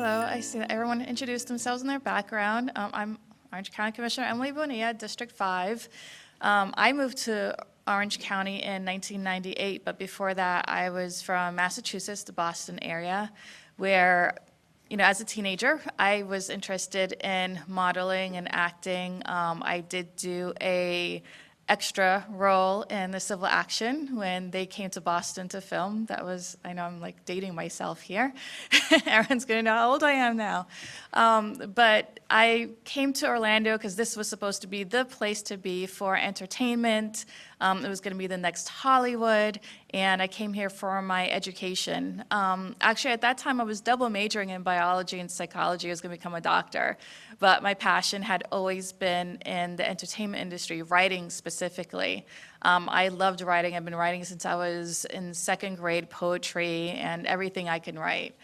Hello, I see that everyone introduced themselves and their background. I'm Orange County Commissioner Emily Bonilla, District 5. I moved to Orange County in 1998, but before that I was from Massachusetts, the Boston area, where, as a teenager, I was interested in modeling and acting. I did do a extra role in the Civil Action when they came to Boston to film. That was, I know I'm like dating myself here. Everyone's gonna know how old I am now. But I came to Orlando because this was supposed to be the place to be for entertainment. It was gonna be the next Hollywood, and I came here for my education. Actually, at that time, I was double majoring in biology and psychology. I was gonna become a doctor. But my passion had always been in the entertainment industry, writing specifically. I loved writing. I've been writing since I was in second grade, poetry and everything I can write,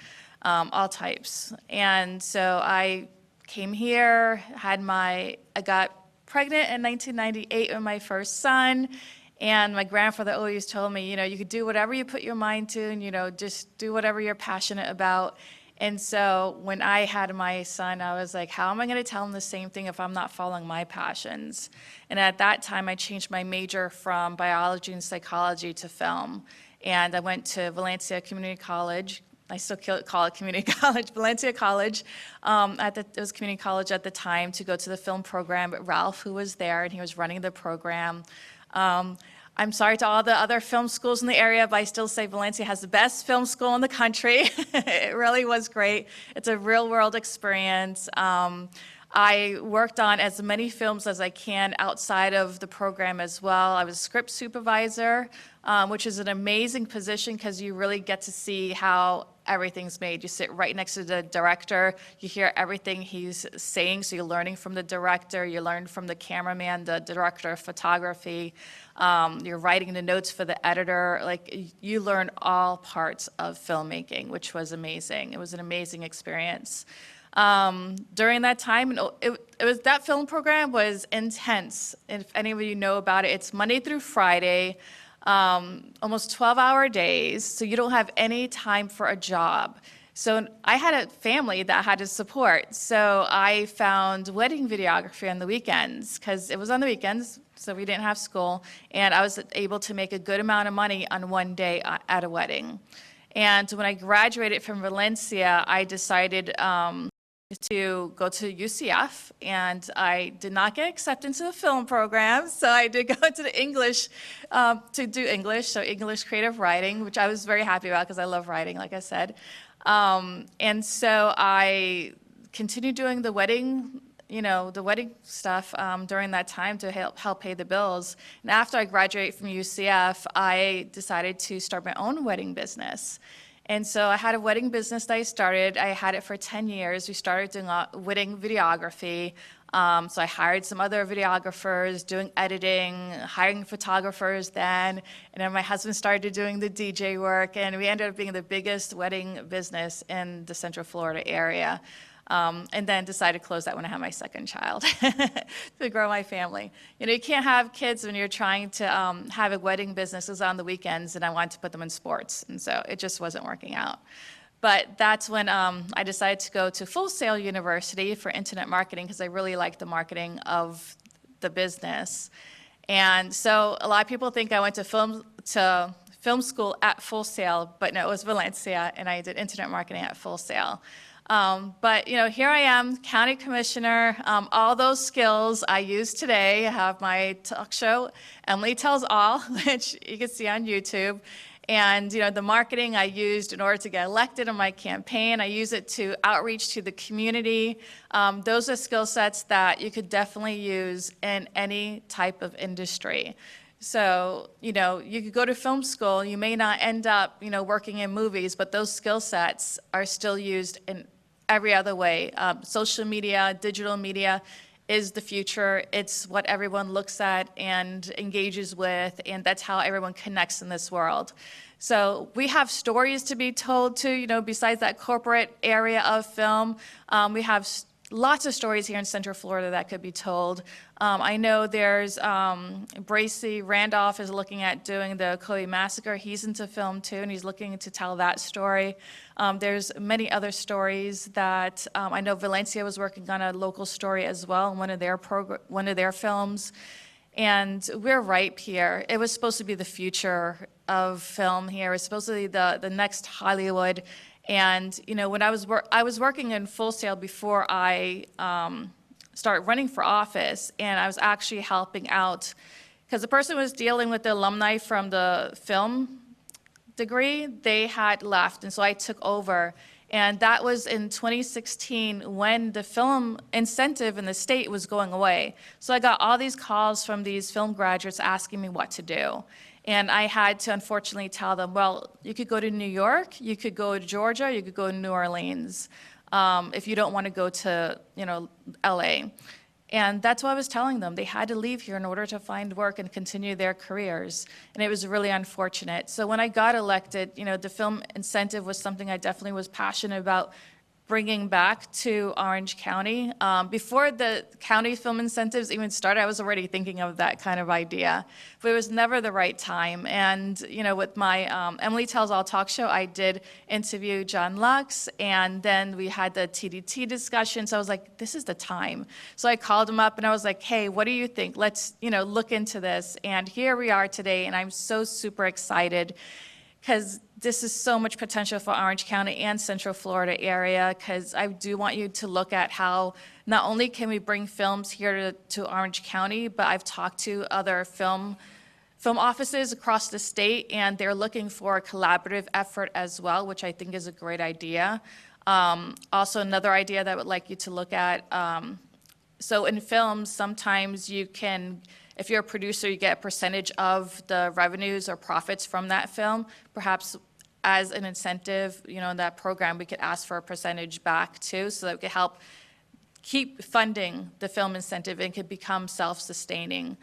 all types. And so I came here, I got pregnant in 1998 with my first son. And my grandfather always told me, you could do whatever you put your mind to, and, just do whatever you're passionate about. And so when I had my son, I was like, how am I going to tell him the same thing if I'm not following my passions? And at that time, I changed my major from biology and psychology to film. And I went to Valencia Community College. I still call it community college, Valencia College. It was community college at the time, to go to the film program. But Ralph, who was there, and he was running the program. I'm sorry to all the other film schools in the area, but I still say Valencia has the best film school in the country. It really was great. It's a real world experience. I worked on as many films as I can outside of the program as well. I was script supervisor, which is an amazing position because you really get to see how everything's made. You sit right next to the director, you hear everything he's saying, so you're learning from the director, you learn from the cameraman, the director of photography, you're writing the notes for the editor. Like, you learn all parts of filmmaking, which was amazing. It was an amazing experience. During that time, that film program was intense. If any of you know about it, it's Monday through Friday, almost 12-hour days, so you don't have any time for a job. So I had a family that I had to support, so I found wedding videography on the weekends, because it was on the weekends, so we didn't have school, and I was able to make a good amount of money on one day at a wedding. And when I graduated from Valencia, I decided to go to UCF, and I did not get accepted into the film program, so I did go to the English to do English, so English creative writing, which I was very happy about because I love writing, like I said. And so I continued doing the wedding, the wedding stuff during that time to help pay the bills. And after I graduated from UCF, I decided to start my own wedding business. And so I had a wedding business that I started. I had it for 10 years. We started doing wedding videography. So I hired some other videographers, doing editing, hiring photographers then. And then my husband started doing the DJ work. And we ended up being the biggest wedding business in the Central Florida area. And then decided to close that when I had my second child to grow my family. You can't have kids when you're trying to have a wedding business. It was on the weekends, and I wanted to put them in sports, and so it just wasn't working out. But that's when I decided to go to Full Sail University for internet marketing, because I really liked the marketing of the business. And so a lot of people think I went to film school at Full Sail, but no, it was Valencia, and I did internet marketing at Full Sail. But here I am, county commissioner. All those skills I use today. I have my talk show, Emily Tells All, which you can see on YouTube. And the marketing I used in order to get elected in my campaign. I use it to outreach to the community. Those are skill sets that you could definitely use in any type of industry. So, you could go to film school, you may not end up, working in movies, but those skill sets are still used in every other way. Social media, digital media is the future. It's what everyone looks at and engages with, and that's how everyone connects in this world. So we have stories to be told too, besides that corporate area of film. We have lots of stories here in Central Florida that could be told. I know there's Bracy Randolph is looking at doing the Chloe Massacre. He's into film too, and he's looking to tell that story. There's many other stories that I know Valencia was working on a local story as well in one of their films. And we're ripe here. It was supposed to be the future of film here. It was supposed to be the next Hollywood. And when I was working in Full Sail before I started running for office, and I was actually helping out because the person who was dealing with the alumni from the film degree, they had left, and so I took over. And that was in 2016 when the film incentive in the state was going away. So I got all these calls from these film graduates asking me what to do. And I had to unfortunately tell them, well, you could go to New York, you could go to Georgia, you could go to New Orleans if you don't want to go to LA. And that's what I was telling them. They had to leave here in order to find work and continue their careers. And it was really unfortunate. So when I got elected, the film incentive was something I definitely was passionate about bringing back to Orange County. Before the county film incentives even started, I was already thinking of that kind of idea, but it was never the right time. And with my Emily Tells All talk show, I did interview John Lux, and then we had the TDT discussion. So I was like, this is the time. So I called him up and I was like, hey, what do you think? Let's look into this. And here we are today, and I'm so super excited, because this is so much potential for Orange County and Central Florida area, because I do want you to look at how not only can we bring films here to Orange County, but I've talked to other film offices across the state, and they're looking for a collaborative effort as well, which I think is a great idea. Also, another idea that I would like you to look at, so in films, sometimes you can, if you're a producer, you get a percentage of the revenues or profits from that film. Perhaps as an incentive, in that program, we could ask for a percentage back too, so that we could help keep funding the film incentive and could become self-sustaining.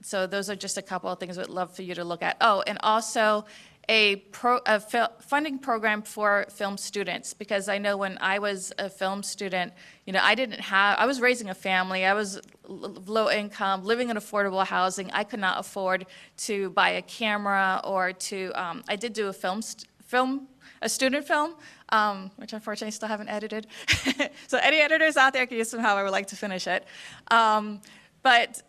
So those are just a couple of things I'd love for you to look at. Oh, and also a funding program for film students, because I know when I was a film student, I was raising a family, I was low income, living in affordable housing. I could not afford to buy a camera or to, I did do a student film, which unfortunately I still haven't edited. So any editors out there can use somehow, I would like to finish it. But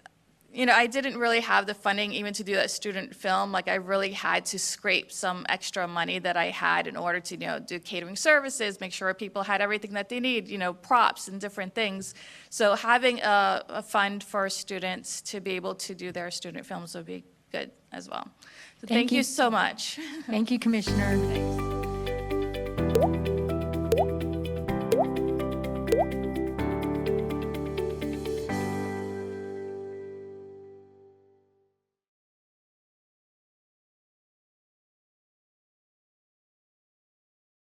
I didn't really have the funding even to do that student film. Like, I really had to scrape some extra money that I had in order to, do catering services, make sure people had everything that they need, props and different things. So having a fund for students to be able to do their student films would be good as well. So thank you so much. Thank you, Commissioner. Thanks.